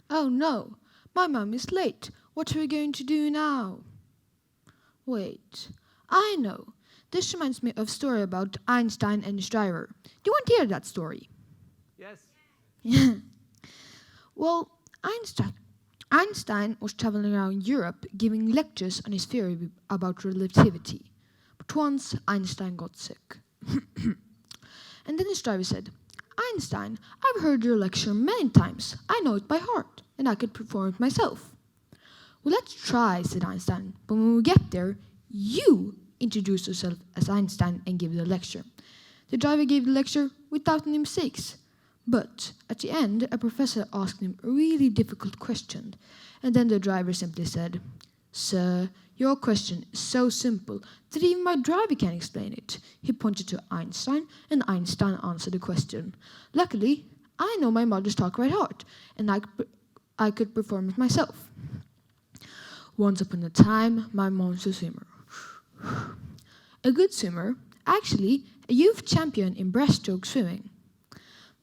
Oh no, my mom is late. What are we going to do now? Wait, I know. This reminds me of a story about Einstein and his driver. Do you want to hear that story? Yes. Well, Einstein was traveling around Europe giving lectures on his theory about relativity. But once Einstein got sick. And then his driver said, Einstein, I've heard your lecture many times. I know it by heart, and I could perform it myself. Well, let's try, said Einstein. But when we get there, you introduce yourself as Einstein and give the lecture. The driver gave the lecture without any mistakes. But at the end, a professor asked him a really difficult question. And then the driver simply said, Sir, your question is so simple that even my driver can't explain it. He pointed to Einstein, and Einstein answered the question. Luckily, I know my mother's talk by heart, and I could perform it myself. Once upon a time, my mom's a swimmer. A good swimmer, actually a youth champion in breaststroke swimming.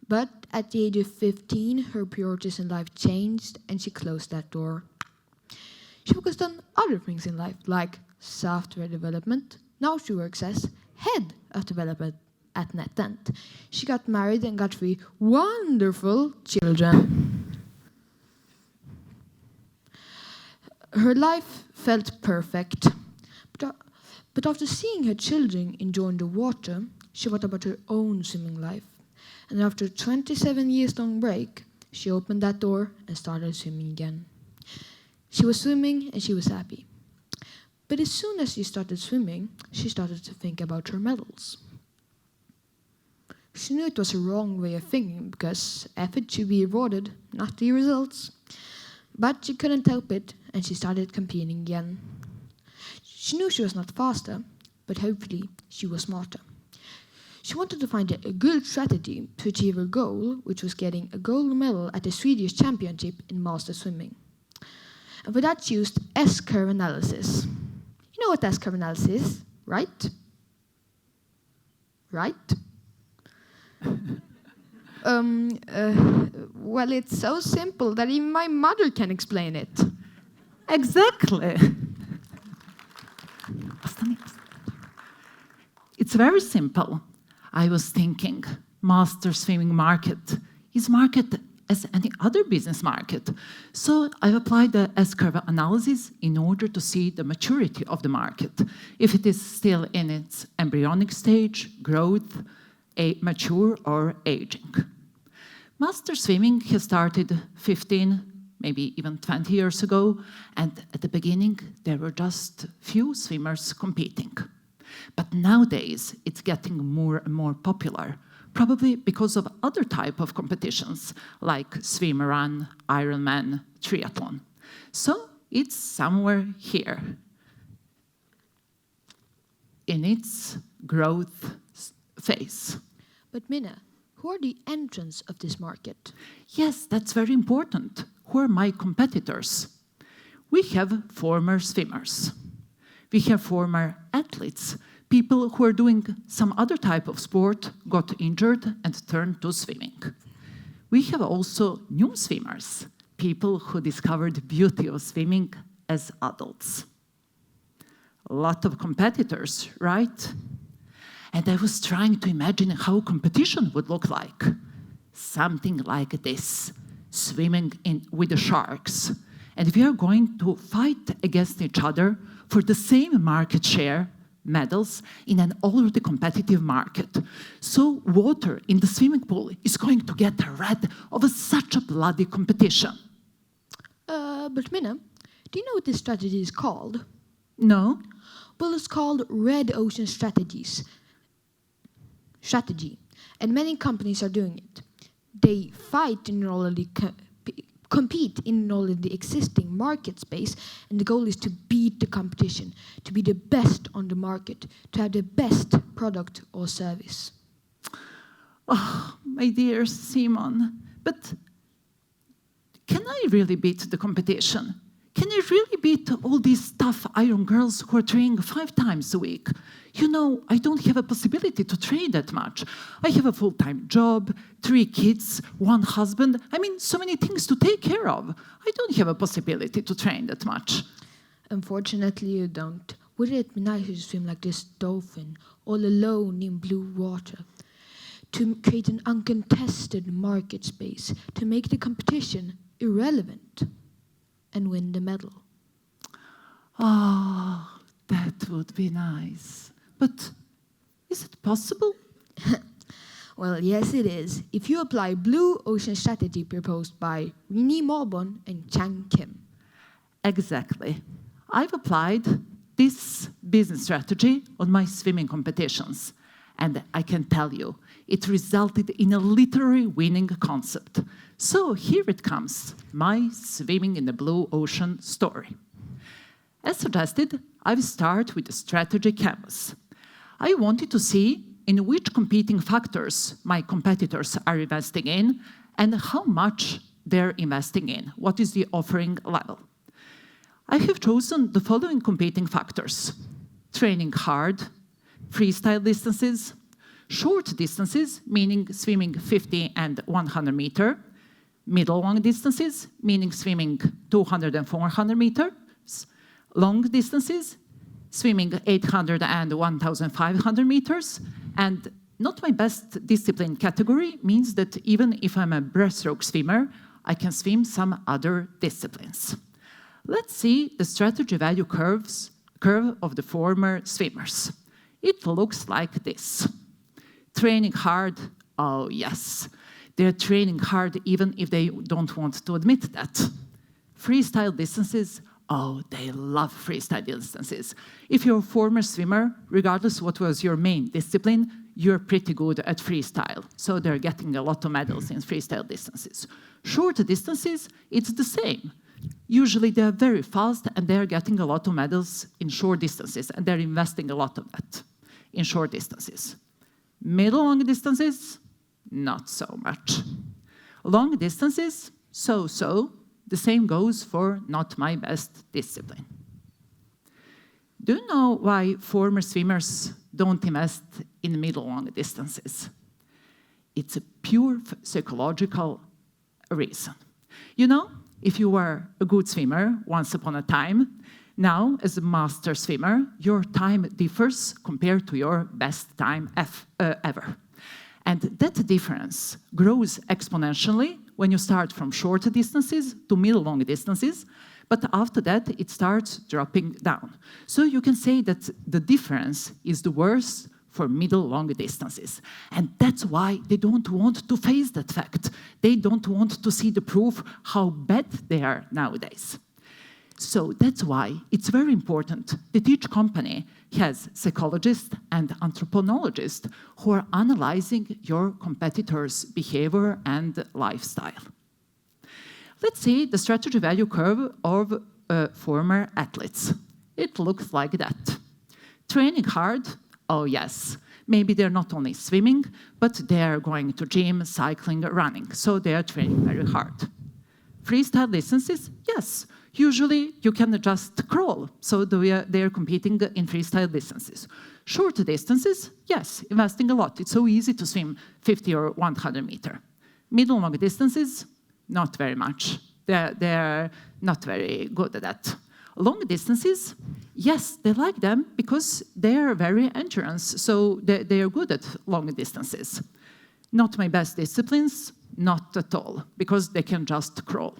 But at the age of 15, her priorities in life changed, and she closed that door. She focused on other things in life, like software development. Now she works as head of development at NetEnt. She got married and got 3 wonderful children. Her life felt perfect. But after seeing her children enjoying the water, she thought about her own swimming life. And after a 27 years long break, she opened that door and started swimming again. She was swimming and she was happy. But as soon as she started swimming, she started to think about her medals. She knew it was a wrong way of thinking because effort should be rewarded, not the results. But she couldn't help it, and she started competing again. She knew she was not faster, but hopefully she was smarter. She wanted to find a good strategy to achieve her goal, which was getting a gold medal at the Swedish Championship in Master Swimming. And for that she used S-curve analysis. You know what S-curve analysis is, right? Right? Well, it's so simple that even my mother can explain it. Exactly. It's very simple. I was thinking, master swimming market is market as any other business market. So I applied the S-curve analysis in order to see the maturity of the market, if it is still in its embryonic stage, growth, mature or aging. Master swimming has started 15, maybe even 20 years ago, and at the beginning there were just few swimmers competing. But nowadays it's getting more and more popular, probably because of other type of competitions like swim-run, Ironman, triathlon. So it's somewhere here in its growth phase. But Mina, who are the entrants of this market? Yes, that's very important. Who are my competitors? We have former swimmers. We have former athletes, people who are doing some other type of sport, got injured and turned to swimming. We have also new swimmers, people who discovered the beauty of swimming as adults. A lot of competitors, right? And I was trying to imagine how competition would look like. Something like this, swimming with the sharks. And we are going to fight against each other for the same market share, medals, in an already competitive market. So water in the swimming pool is going to get red of such a bloody competition. But Mina, do you know what this strategy is called? No? Well, it's called Red Ocean Strategy. And many companies are doing it. They fight in already compete in already existing market space, and the goal is to beat the competition, to be the best on the market, to have the best product or service. Oh, my dear Simon, but can I really beat the competition? Can I really beat all these tough iron girls who are training 5 times a week? You know, I don't have a possibility to train that much. I have a full-time job, 3 kids, 1 husband. I mean, so many things to take care of. I don't have a possibility to train that much. Unfortunately, you don't. Wouldn't it be nice to swim like this dolphin, all alone in blue water? To create an uncontested market space, to make the competition irrelevant, and win the medal. Ah, that would be nice. But is it possible? Well, yes, it is. If you apply blue ocean strategy proposed by Rini Marbon and Chang Kim. Exactly. I've applied this business strategy on my swimming competitions. And I can tell you, it resulted in a literary winning concept. So here it comes, my swimming in the blue ocean story. As suggested, I will start with the strategy canvas. I wanted to see in which competing factors my competitors are investing in and how much they're investing in. What is the offering level? I have chosen the following competing factors: training hard, freestyle distances, short distances, meaning swimming 50 and 100 meter, middle long distances, meaning swimming 200 and 400 meters, long distances, swimming 800 and 1,500 meters, and not my best discipline category means that even if I'm a breaststroke swimmer, I can swim some other disciplines. Let's see the strategy value curve of the former swimmers. It looks like this. Training hard, oh yes. They're training hard even if they don't want to admit that. Freestyle distances, oh, they love freestyle distances. If you're a former swimmer, regardless what was your main discipline, you're pretty good at freestyle. So they're getting a lot of medals in freestyle distances. Short distances, it's the same. Usually they're very fast and they're getting a lot of medals in short distances and they're investing a lot of that in short distances. Middle long distances, not so much. Long distances, so-so. The same goes for not my best discipline. Do you know why former swimmers don't invest in middle long distances? It's a pure psychological reason. You know, if you were a good swimmer once upon a time, now as a master swimmer, your time differs compared to your best time ever. And that difference grows exponentially when you start from short distances to middle long distances, but after that it starts dropping down. So you can say that the difference is the worst for middle long distances. And that's why they don't want to face that fact. They don't want to see the proof how bad they are nowadays. So that's why it's very important that each company has psychologists and anthropologists who are analyzing your competitors' behavior and lifestyle. Let's see the strategy value curve of former athletes. It looks like that. Training hard, oh yes. Maybe they're not only swimming, but they're going to gym, cycling, running. So they're training very hard. Freestyle distances, yes. Usually you can just crawl, so they're competing in freestyle distances. Short distances, yes, investing a lot. It's so easy to swim 50 or 100 meter. Middle long distances, not very much. They're not very good at that. Long distances, yes, they like them because they're very endurance, so they are good at long distances. Not my best disciplines, not at all, because they can just crawl.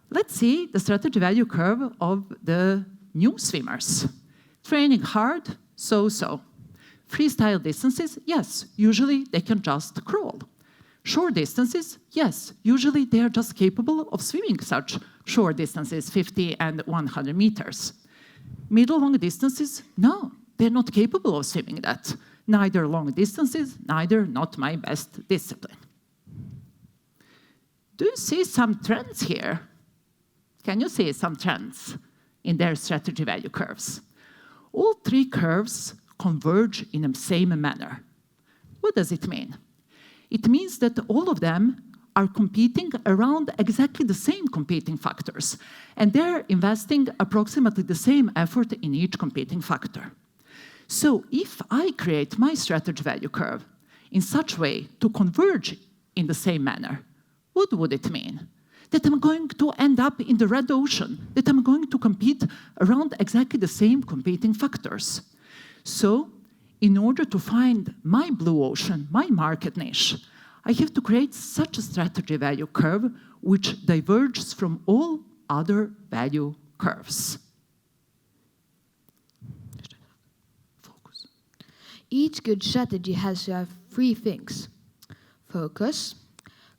Let's see the strategy value curve of the new swimmers. Training hard, so-so. Freestyle distances, yes, usually they can just crawl. Short distances, yes, usually they are just capable of swimming such short distances, 50 and 100 meters. Middle long distances, no, they're not capable of swimming that. Neither long distances, neither not my best discipline. Do you see some trends here? Can you see some trends in their strategy value curves? All 3 curves converge in the same manner. What does it mean? It means that all of them are competing around exactly the same competing factors, and they're investing approximately the same effort in each competing factor. So if I create my strategy value curve in such a way to converge in the same manner, what would it mean? That I'm going to end up in the red ocean, that I'm going to compete around exactly the same competing factors. So in order to find my blue ocean, my market niche, I have to create such a strategy value curve which diverges from all other value curves. Focus. Each good strategy has to have three things: focus,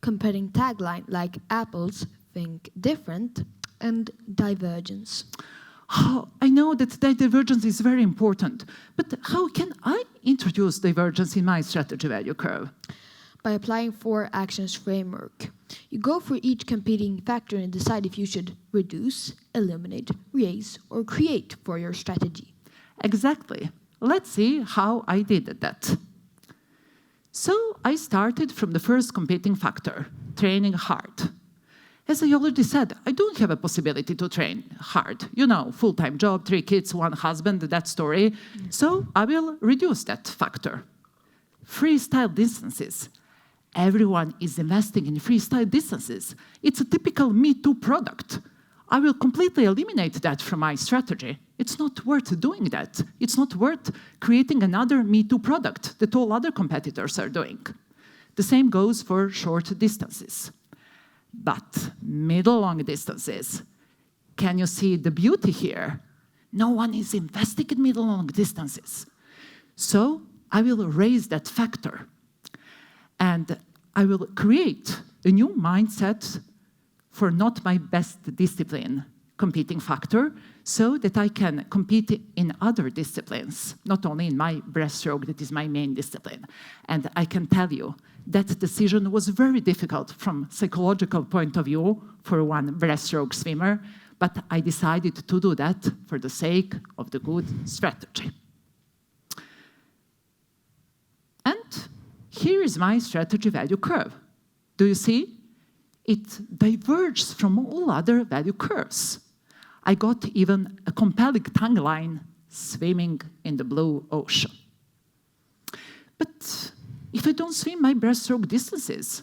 compelling tagline like Apple's Think Different, and divergence. Oh, I know that divergence is very important, but how can I introduce divergence in my strategy value curve? By applying 4 actions framework. You go for each competing factor and decide if you should reduce, eliminate, raise, or create for your strategy. Exactly. Let's see how I did that. So I started from the first competing factor, training hard. As I already said, I don't have a possibility to train hard. You know, full-time job, 3 kids, 1 husband, that story. So I will reduce that factor. Freestyle distances. Everyone is investing in freestyle distances. It's a typical Me Too product. I will completely eliminate that from my strategy. It's not worth doing that. It's not worth creating another Me Too product that all other competitors are doing. The same goes for short distances. But middle-long distances, can you see the beauty here? No one is investing in middle-long distances. So I will raise that factor. And I will create a new mindset for not my best discipline competing factor, so that I can compete in other disciplines, not only in my breaststroke, that is my main discipline. And I can tell you, that decision was very difficult from psychological point of view for one breaststroke swimmer, but I decided to do that for the sake of the good strategy. And here is my strategy value curve. Do you see? It diverges from all other value curves. I got even a compelling tagline, swimming in the blue ocean. But if I don't swim my breaststroke distances,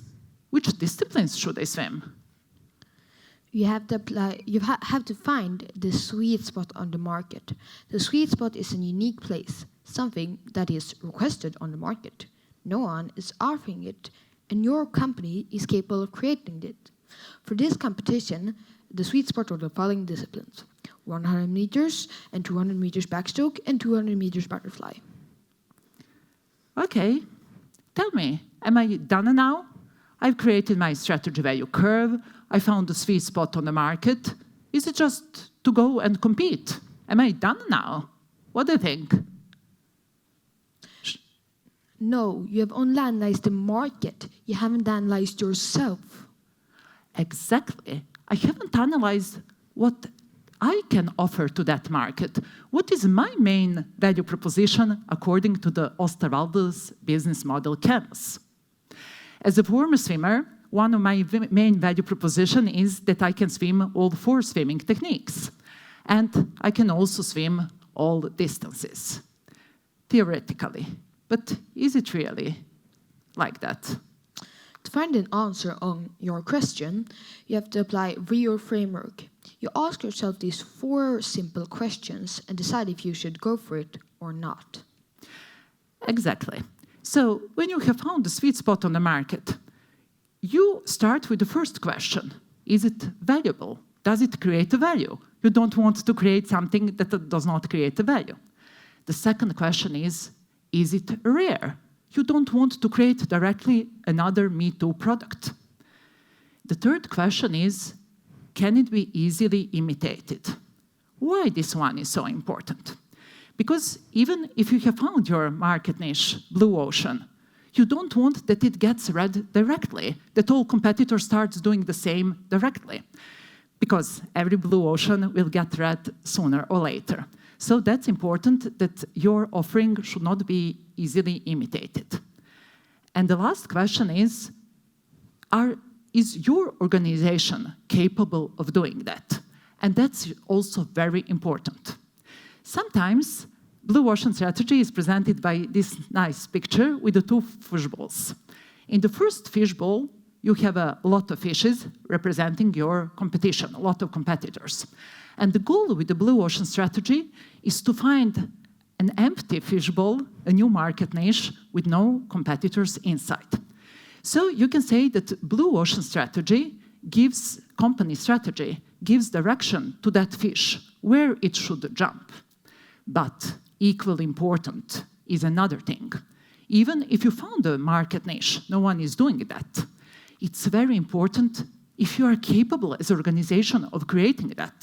which disciplines should I swim? You have to find the sweet spot on the market. The sweet spot is a unique place, something that is requested on the market. No one is offering it, and your company is capable of creating it. For this competition, the sweet spot are the following disciplines: 100 meters and 200 meters backstroke and 200 meters butterfly. Okay, tell me, am I done now? I've created my strategy value curve. I found the sweet spot on the market. Is it just to go and compete? Am I done now? What do you think? No, you have only analyzed the market. You haven't analyzed yourself. Exactly. I haven't analyzed what I can offer to that market. What is my main value proposition according to the Osterwalder's business model canvas? As a former swimmer, one of my main value proposition is that I can swim all 4 swimming techniques. And I can also swim all distances, theoretically. But is it really like that? To find an answer on your question, you have to apply VRIO Framework. You ask yourself these 4 simple questions and decide if you should go for it or not. Exactly. So when you have found the sweet spot on the market, you start with the first question. Is it valuable? Does it create a value? You don't want to create something that does not create a value. The second question is it rare? You don't want to create directly another Me Too product. The third question is, can it be easily imitated? Why this one is so important? Because even if you have found your market niche, blue ocean, you don't want that it gets read directly, that all competitors start doing the same directly. Because every blue ocean will get read sooner or later. So that's important that your offering should not be easily imitated. And the last question is, are is your organization capable of doing that? And that's also very important. Sometimes blue ocean strategy is presented by this nice picture with the two fishbowls. In the first fishbowl, you have a lot of fishes representing your competition, a lot of competitors. And the goal with the blue ocean strategy is to find an empty fishbowl, a new market niche with no competitors inside. So you can say that blue ocean strategy gives company strategy, gives direction to that fish, where it should jump. But equally important is another thing. Even if you found a market niche, no one is doing that. It's very important if you are capable as an organization of creating that.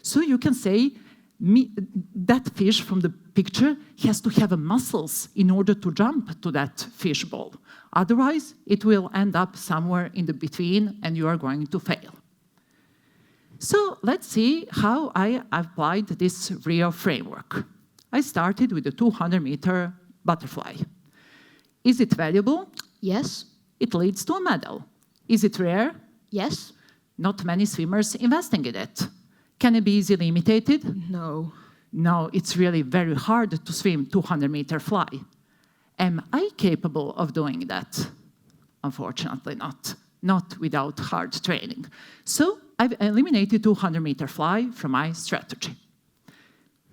So you can say, that fish from the picture has to have muscles in order to jump to that fishbowl. Otherwise, it will end up somewhere in the between and you are going to fail. So let's see how I applied this VRIO framework. I started with the 200-meter butterfly. Is it valuable? Yes. It leads to a medal. Is it rare? Yes. Not many swimmers investing in it. Can it be easily imitated? No. No, it's really very hard to swim 200-meter fly. Am I capable of doing that? Unfortunately not. Not without hard training. So I've eliminated 200-meter fly from my strategy.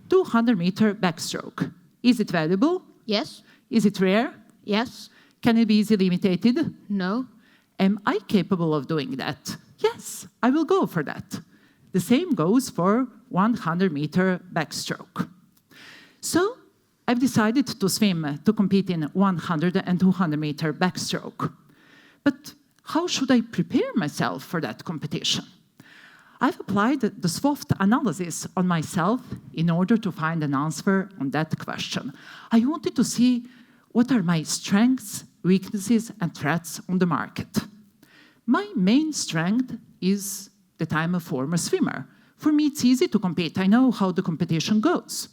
200-meter backstroke. Is it valuable? Yes. Is it rare? Yes. Can it be easily imitated? No. Am I capable of doing that? Yes, I will go for that. The same goes for 100-meter backstroke. So I've decided to swim to compete in 100 and 200-meter backstroke. But how should I prepare myself for that competition? I've applied the SWOT analysis on myself in order to find an answer on that question. I wanted to see what are my strengths, weaknesses, and threats on the market. My main strength is that I'm a former swimmer. For me, it's easy to compete. I know how the competition goes.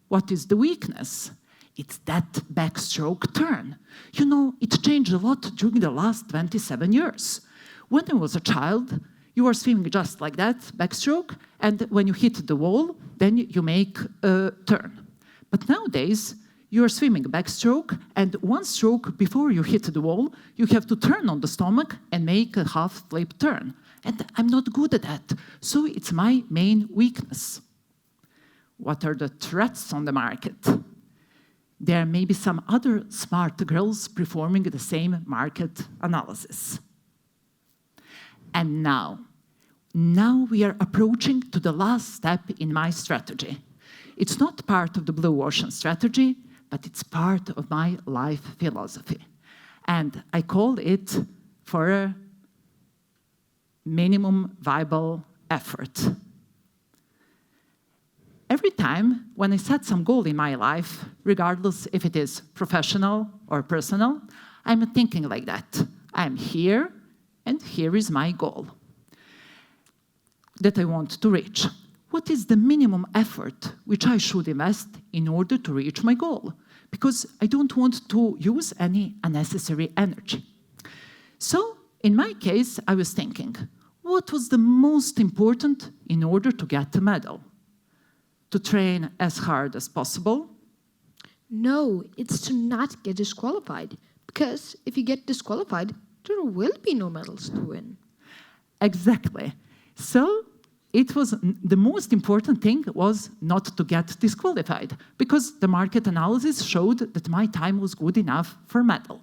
What is the weakness? It's that backstroke turn. You know, it changed a lot during the last 27 years. When I was a child, you were swimming just like that, backstroke, and when you hit the wall, then you make a turn. But nowadays, you're swimming backstroke, and one stroke before you hit the wall, you have to turn on the stomach and make a half flip turn. And I'm not good at that, so it's my main weakness. What are the threats on the market? There may be some other smart girls performing the same market analysis. And now we are approaching to the last step in my strategy. It's not part of the blue ocean strategy, but it's part of my life philosophy. And I call it for a minimum viable effort. Every time when I set some goal in my life, regardless if it is professional or personal, I'm thinking like that. I'm here, and here is my goal that I want to reach. What is the minimum effort which I should invest in order to reach my goal? Because I don't want to use any unnecessary energy. So, in my case, I was thinking, what was the most important in order to get a medal? To train as hard as possible? No, it's to not get disqualified. Because if you get disqualified, there will be no medals to win. Exactly. So it was the most important thing was not to get disqualified, because the market analysis showed that my time was good enough for medal.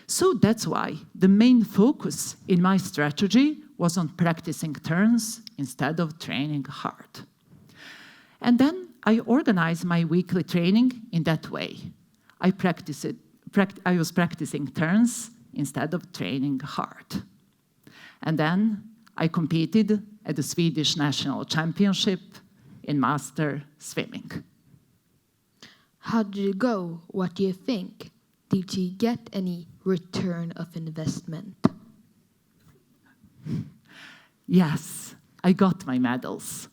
So that's why the main focus in my strategy was on practicing turns instead of training hard. And then I organized my weekly training in that way. I was practicing turns instead of training hard. And then I competed at the Swedish National Championship in master swimming. How did it go? What do you think? Did you get any return of investment? Yes, I got my medals.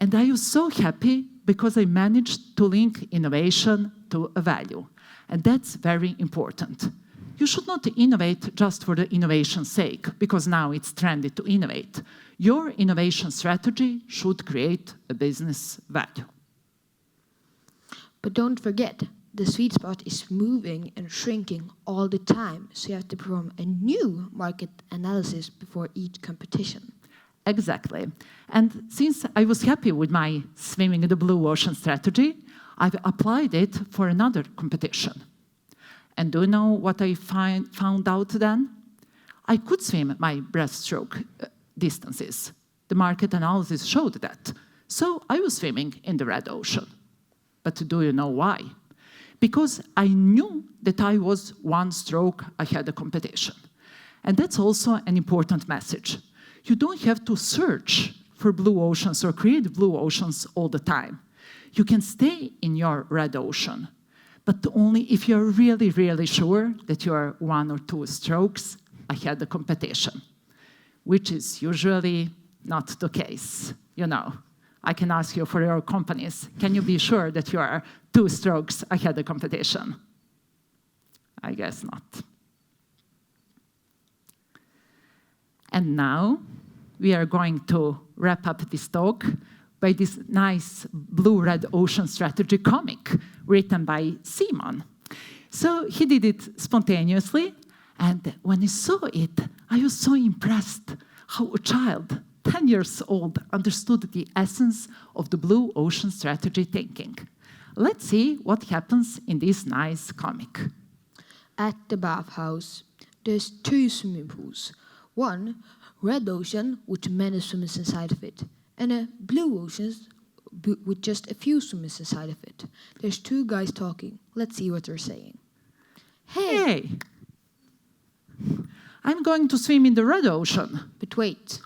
And I was so happy because I managed to link innovation to a value. And that's very important. You should not innovate just for the innovation's sake, because now it's trendy to innovate. Your innovation strategy should create a business value. But don't forget, the sweet spot is moving and shrinking all the time, so you have to perform a new market analysis before each competition. Exactly. And since I was happy with my swimming in the blue ocean strategy, I've applied it for another competition. And do you know what I found out then? I could swim my breaststroke distances. The market analysis showed that. So I was swimming in the red ocean. But do you know why? Because I knew that I was one stroke ahead of the competition. And that's also an important message. You don't have to search for blue oceans or create blue oceans all the time. You can stay in your red ocean, but only if you're really, really sure that you are 1 or 2 strokes ahead of the competition, which is usually not the case. You know, I can ask you for your companies, can you be sure that you are 2 strokes ahead of the competition? I guess not. And now we are going to wrap up this talk by this nice blue-red ocean strategy comic written by Simon. So he did it spontaneously, and when I saw it, I was so impressed how a child, 10 years old, understood the essence of the blue ocean strategy thinking. Let's see what happens in this nice comic. At the bathhouse, there's 2 swimming pools. One, red ocean with many swimmers inside of it, and a blue ocean with just a few swimmers inside of it. There's 2 guys talking. Let's see what they're saying. Hey! I'm going to swim in the red ocean. But wait.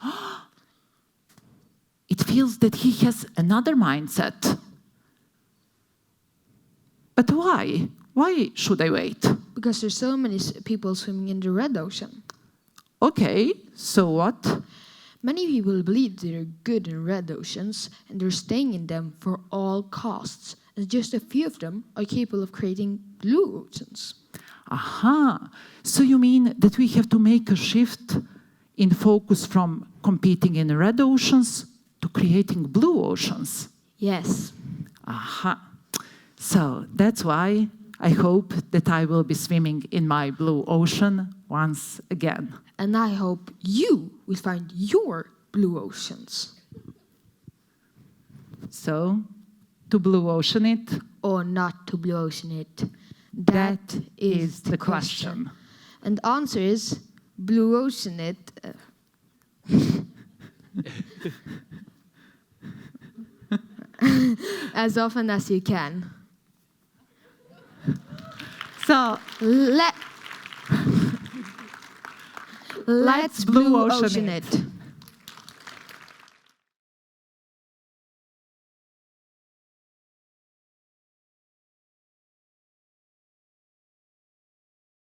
It feels that he has another mindset. But why? Why should I wait? Because there's so many people swimming in the red ocean. Okay, so what? Many people believe they're good in red oceans and they're staying in them for all costs. And just a few of them are capable of creating blue oceans. Aha! So you mean that we have to make a shift in focus from competing in red oceans to creating blue oceans? Yes. Aha! So that's why I hope that I will be swimming in my blue ocean once again. And I hope you will find your blue oceans. So, to blue ocean it? Or not to blue ocean it? That is the question. And the answer is blue ocean it. As often as you can. So, Let's blue ocean it.